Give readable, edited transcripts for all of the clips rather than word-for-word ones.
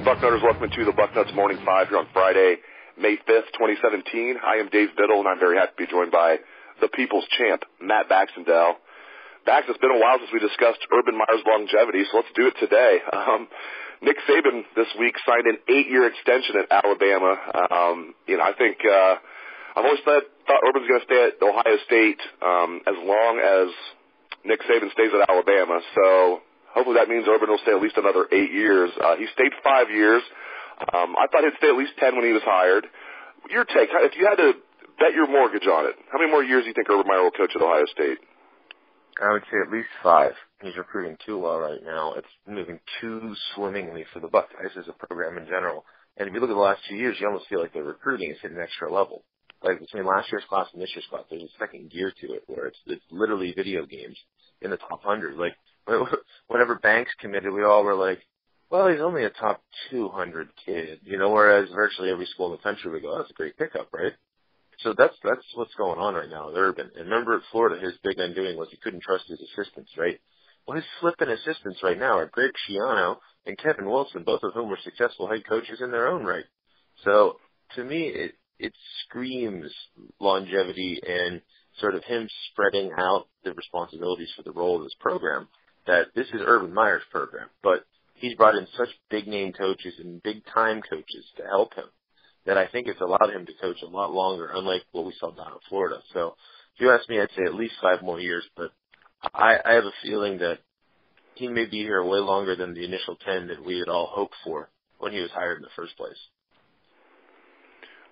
morning, Bucknutters. Welcome to the Bucknuts Morning 5 here on Friday, May 5th, 2017. I am Dave Biddle, and I'm very happy to be joined by the people's champ, Matt Baxendell. Bax, it's been a while since we discussed Urban Meyer's longevity, so let's do it today. Nick Saban this week signed an 8-year extension at Alabama. I think I've always thought Urban's going to stay at Ohio State as long as Nick Saban stays at Alabama. So hopefully that means Urban will stay at least another 8 years. He stayed 5 years. I thought he'd stay at least 10 when he was hired. Your take, if you had to bet your mortgage on it, how many more years do you think Urban Meyer will coach at Ohio State? I would say at least 5. He's recruiting too well right now. It's moving too swimmingly for the Buckeyes as a program in general. And if you look at the last 2 years, you almost feel like their recruiting is hitting an extra level. Like between last year's class and this year's class, there's a second gear to it where it's literally video games in the top 100. Like whenever Banks committed, we all were like, well, he's only a top 200 kid, whereas virtually every school in the country would go, that's a great pickup, right? So that's what's going on right now with Urban. And remember at Florida, his big undoing was he couldn't trust his assistants, right? Well, his flipping assistants right now are Greg Schiano and Kevin Wilson, both of whom were successful head coaches in their own right. So to me, it screams longevity and sort of him spreading out the responsibilities for the role of this program, that this is Urban Meyer's program. But he's brought in such big-name coaches and big-time coaches to help him that I think it's allowed him to coach a lot longer, unlike what we saw down in Florida. So if you ask me, I'd say at least 5 more years, but I have a feeling that he may be here way longer than the initial 10 that we had all hoped for when he was hired in the first place.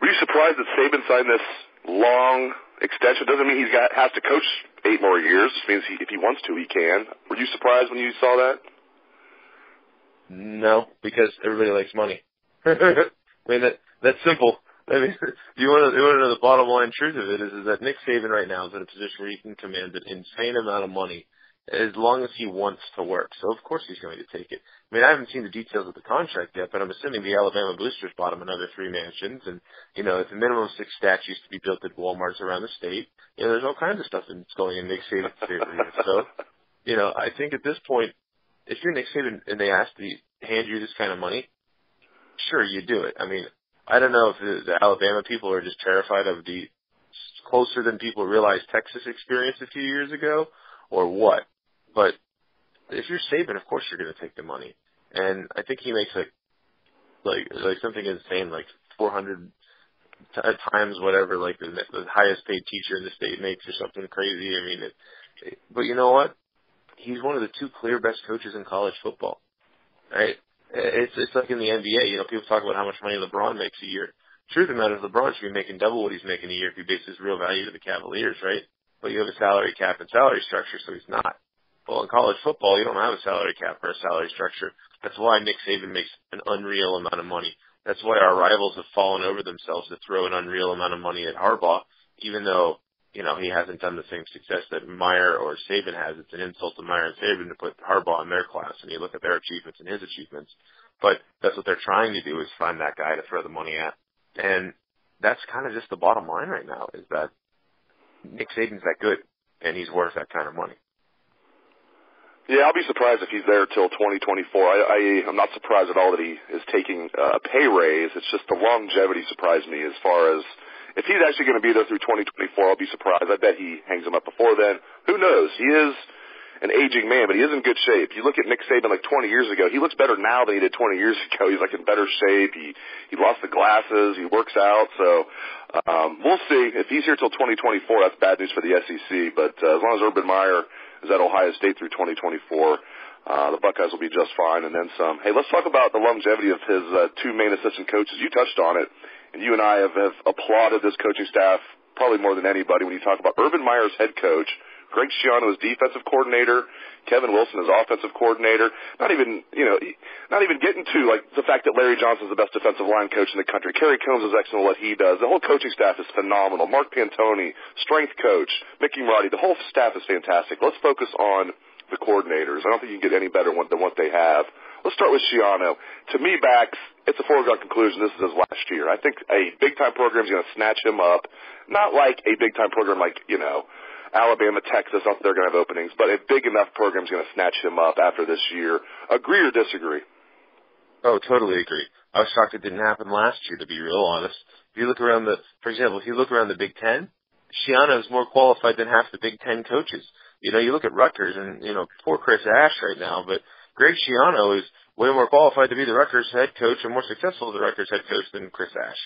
Were you surprised that Saban signed this long extension? Doesn't mean has to coach 8 more years. It means if he wants to, he can. Were you surprised when you saw that? No, because everybody likes money. I mean, that's simple. I mean, you want to know the bottom line truth of it is that Nick Saban right now is in a position where he can command an insane amount of money as long as he wants to work. So, of course, he's going to take it. I mean, I haven't seen the details of the contract yet, but I'm assuming the Alabama boosters bought him another 3 mansions. And, it's a minimum of 6 statues to be built at Walmarts around the state. There's all kinds of stuff that's going in Nick Saban's favor here. So, I think at this point, if you're Nick Saban and they ask to hand you this kind of money, sure, you do it. I mean, I don't know if the Alabama people are just terrified of the closer than people realize Texas experience a few years ago or what. But if you're Saban, of course you're going to take the money. And I think he makes like something insane, like 400 times whatever, like the highest paid teacher in the state makes or something crazy. I mean, but you know what? He's one of the 2 clear best coaches in college football, right? It's like in the NBA, people talk about how much money LeBron makes a year. Truth of the matter is LeBron should be making double what he's making a year if he bases real value to the Cavaliers, right? But you have a salary cap and salary structure, so he's not. Well, in college football, you don't have a salary cap or a salary structure. That's why Nick Saban makes an unreal amount of money. That's why our rivals have fallen over themselves to throw an unreal amount of money at Harbaugh, even though, he hasn't done the same success that Meyer or Saban has. It's an insult to Meyer and Saban to put Harbaugh in their class, and you look at their achievements and his achievements. But that's what they're trying to do, is find that guy to throw the money at. And that's kind of just the bottom line right now, is that Nick Saban's that good, and he's worth that kind of money. Yeah, I'll be surprised if he's there till 2024. I'm not surprised at all that he is taking a pay raise. It's just the longevity surprised me as far as if he's actually going to be there through 2024, I'll be surprised. I bet he hangs him up before then. Who knows? He is an aging man, but he is in good shape. You look at Nick Saban like 20 years ago, he looks better now than he did 20 years ago. He's like in better shape. He lost the glasses. He works out. So we'll see. If he's here till 2024, that's bad news for the SEC. But as long as Urban Meyer is at Ohio State through 2024, the Buckeyes will be just fine and then some. Hey, let's talk about the longevity of his 2 main assistant coaches. You touched on it. And you and I have applauded this coaching staff probably more than anybody when you talk about Urban Meyer's head coach, Greg Schiano as defensive coordinator, Kevin Wilson as offensive coordinator. Not even getting to like the fact that Larry Johnson's the best defensive line coach in the country. Kerry Combs is excellent at what he does. The whole coaching staff is phenomenal. Mark Pantoni, strength coach, Mickey Marotti. The whole staff is fantastic. Let's focus on the coordinators. I don't think you can get any better than what they have. Let's start with Schiano. To me, Bax, it's a foregone conclusion. This is his last year. I think a big-time program is going to snatch him up. Not like a big-time program like, Alabama, Texas, not that they're going to have openings, but a big enough program is going to snatch him up after this year. Agree or disagree? Oh, totally agree. I was shocked it didn't happen last year, to be real honest. If you look around for example, if you look around the Big Ten, Schiano is more qualified than half the Big Ten coaches. You know, you look at Rutgers and, poor Chris Ash right now, but Greg Schiano is way more qualified to be the Rutgers head coach and more successful as the Rutgers head coach than Chris Ash.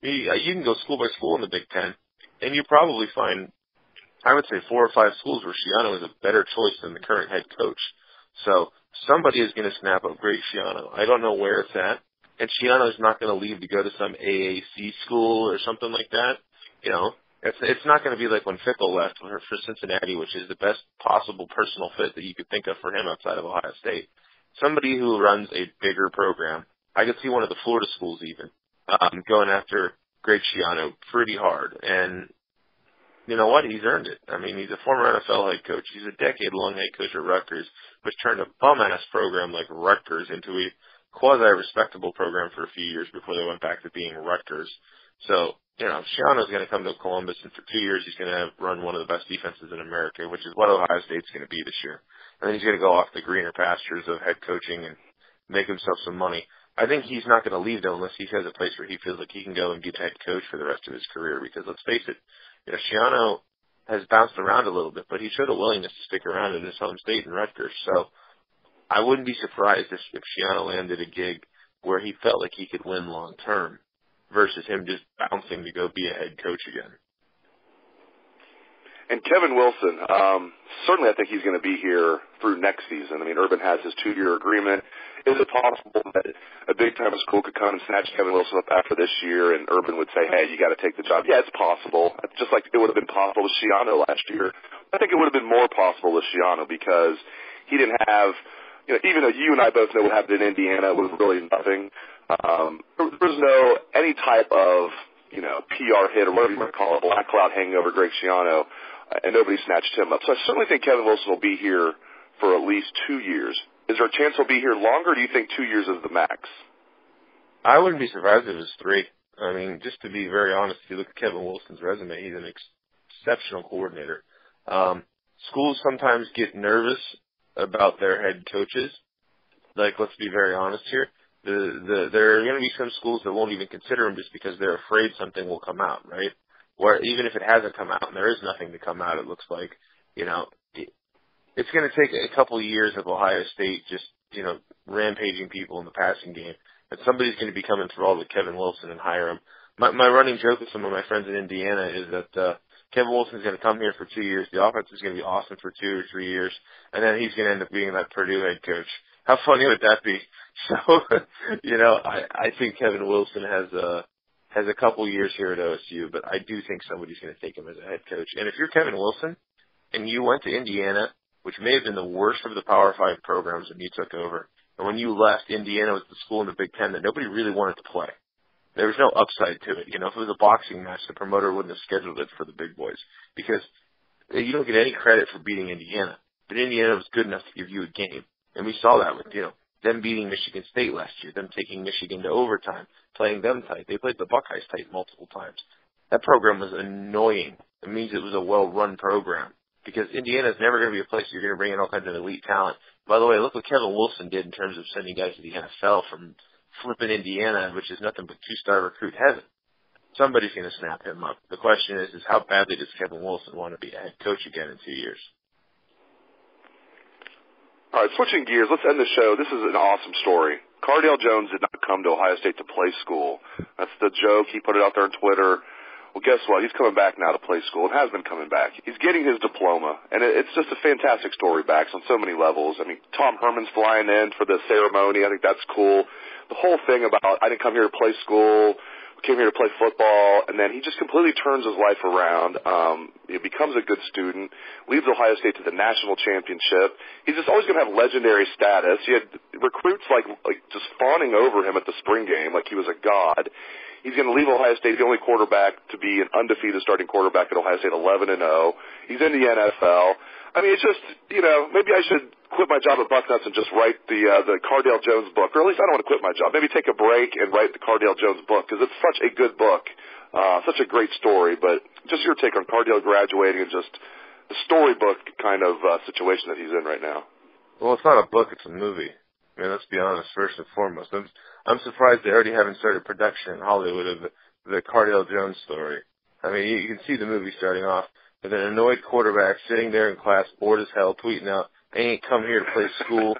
You can go school by school in the Big Ten, and you probably find, I would say, 4 or 5 schools where Schiano is a better choice than the current head coach. So somebody is going to snap up Greg Schiano. I don't know where it's at. And Schiano is not going to leave to go to some AAC school or something like that. It's not going to be like when Fickle left for Cincinnati, which is the best possible personal fit that you could think of for him outside of Ohio State. Somebody who runs a bigger program. I could see one of the Florida schools even going after Greg Schiano pretty hard. And you know what? He's earned it. I mean, he's a former NFL head coach. He's a decade-long head coach at Rutgers, which turned a bum-ass program like Rutgers into a quasi-respectable program for a few years before they went back to being Rutgers. So, Schiano's going to come to Columbus, and for 2 years he's going to run one of the best defenses in America, which is what Ohio State's going to be this year. And then he's going to go off the greener pastures of head coaching and make himself some money. I think he's not going to leave, though, unless he has a place where he feels like he can go and be the head coach for the rest of his career, because let's face it, Schiano has bounced around a little bit, but he showed a willingness to stick around in his home state in Rutgers. So I wouldn't be surprised if Schiano landed a gig where he felt like he could win long term versus him just bouncing to go be a head coach again. And Kevin Wilson, certainly I think he's going to be here through next season. I mean, Urban has his 2-year agreement. Is it possible that a big-time school could come and snatch Kevin Wilson up after this year and Urban would say, hey, you got to take the job? Yeah, it's possible. Just like it would have been possible with Schiano last year. I think it would have been more possible with Schiano because he didn't have, even though you and I both know what happened in Indiana was really nothing. There was any type of, PR hit or whatever you want to call it, black cloud hanging over Greg Schiano, and nobody snatched him up. So I certainly think Kevin Wilson will be here for at least 2 years. Is there a chance he'll be here longer, or do you think 2 years is the max? I wouldn't be surprised if it was 3. I mean, just to be very honest, if you look at Kevin Wilson's resume, he's an exceptional coordinator. Schools sometimes get nervous about their head coaches. Like, let's be very honest here. There are going to be some schools that won't even consider him just because they're afraid something will come out, right? Where even if it hasn't come out and there is nothing to come out, it looks like, it's going to take a couple of years of Ohio State just, rampaging people in the passing game. And somebody's going to be coming through all with Kevin Wilson and hire him. My running joke with some of my friends in Indiana is that Kevin Wilson's going to come here for 2 years. The offense is going to be awesome for 2 or 3 years. And then he's going to end up being that Purdue head coach. How funny would that be? So, I think Kevin Wilson has a couple years here at OSU, but I do think somebody's going to take him as a head coach. And if you're Kevin Wilson and you went to Indiana, which may have been the worst of the Power 5 programs when you took over, and when you left, Indiana was the school in the Big Ten that nobody really wanted to play. There was no upside to it. If it was a boxing match, the promoter wouldn't have scheduled it for the big boys because you don't get any credit for beating Indiana. But Indiana was good enough to give you a game. And we saw that with, them beating Michigan State last year, them taking Michigan to overtime, playing them tight. They played the Buckeyes tight multiple times. That program was annoying. It means it was a well-run program because Indiana's never going to be a place you're going to bring in all kinds of elite talent. By the way, look what Kevin Wilson did in terms of sending guys to the NFL from flipping Indiana, which is nothing but 2-star recruit heaven. Somebody's going to snap him up. The question is how badly does Kevin Wilson want to be a head coach again in 2 years? All right, switching gears, let's end the show. This is an awesome story. Cardale Jones did not come to Ohio State to play school. That's the joke. He put it out there on Twitter. Well, guess what? He's coming back now to play school and has been coming back. He's getting his diploma, and it's just a fantastic story, Bax, on so many levels. I mean, Tom Herman's flying in for the ceremony. I think that's cool. The whole thing about I didn't come here to play school, came here to play football, and then he just completely turns his life around. He becomes a good student, leads Ohio State to the national championship. He's just always going to have legendary status. He had recruits like just fawning over him at the spring game like he was a god. He's going to leave Ohio State the only quarterback to be an undefeated starting quarterback at Ohio State, 11-0. He's in the NFL. I mean, it's just, maybe I should quit my job at Bucknuts and just write the Cardale Jones book. Or at least I don't want to quit my job. Maybe take a break and write the Cardale Jones book because it's such a good book, such a great story. But just your take on Cardale graduating and just the storybook kind of situation that he's in right now. Well, it's not a book, it's a movie. I mean, let's be honest, first and foremost. I'm surprised they already haven't started production in Hollywood of the Cardale Jones story. I mean, you can see the movie starting off with an annoyed quarterback sitting there in class, bored as hell, tweeting out, "I ain't come here to play school,"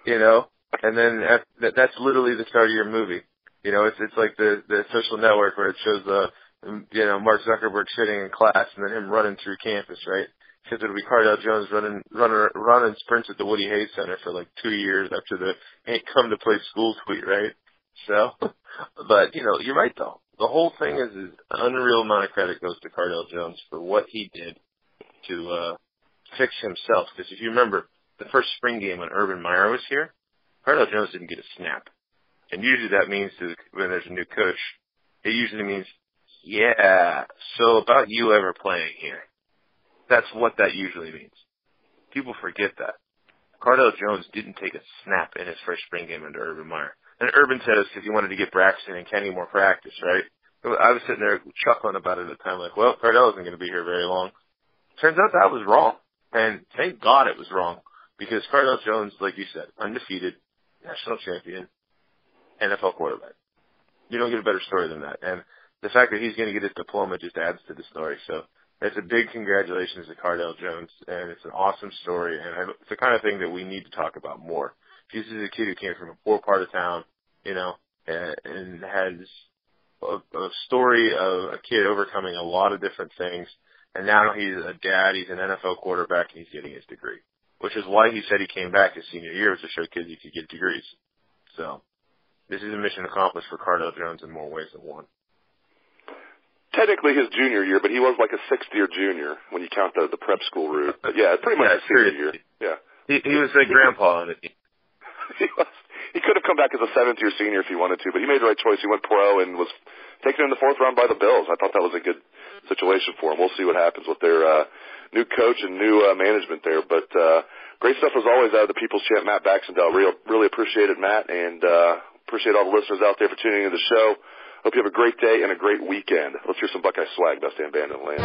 you know. And then that's literally the start of your movie. You know, it's like the Social Network where it shows Mark Zuckerberg sitting in class and then him running through campus, right? Because it'll be Cardale Jones running sprints at the Woody Hayes Center for like 2 years after the "ain't come to play school" tweet, right? So, but you're right though. The whole thing is an unreal amount of credit goes to Cardale Jones for what he did to fix himself. Because if you remember the first spring game when Urban Meyer was here, Cardale Jones didn't get a snap. And usually that means when there's a new coach, it usually means, yeah, so about you ever playing here. That's what that usually means. People forget that. Cardale Jones didn't take a snap in his first spring game under Urban Meyer. And Urban said it's because he wanted to get Braxton and Kenny more practice, right? I was sitting there chuckling about it at the time, like, well, Cardale isn't going to be here very long. Turns out that was wrong. And thank God it was wrong. Because Cardale Jones, like you said, undefeated, national champion, NFL quarterback. You don't get a better story than that. And the fact that he's going to get his diploma just adds to the story. So it's a big congratulations to Cardale Jones, and it's an awesome story, and it's the kind of thing that we need to talk about more. This is a kid who came from a poor part of town, and has a story of a kid overcoming a lot of different things, and now he's a dad, he's an NFL quarterback, and he's getting his degree, which is why he said he came back his senior year, was to show kids he could get degrees. So this is a mission accomplished for Cardale Jones in more ways than one. Technically his junior year, but he was like a sixth-year junior when you count the prep school route. But yeah, pretty much a senior year. Yeah, he was like grandpa on it. He could have come back as a seventh-year senior if he wanted to, but he made the right choice. He went pro and was taken in the fourth round by the Bills. I thought that was a good situation for him. We'll see what happens with their new coach and new management there. But great stuff as always out of the People's Champ, Matt Baxendell. Really appreciate it, Matt, and appreciate all the listeners out there for tuning into the show. Hope you have a great day and a great weekend. Let's hear some Buckeye swag, best damn band in the land.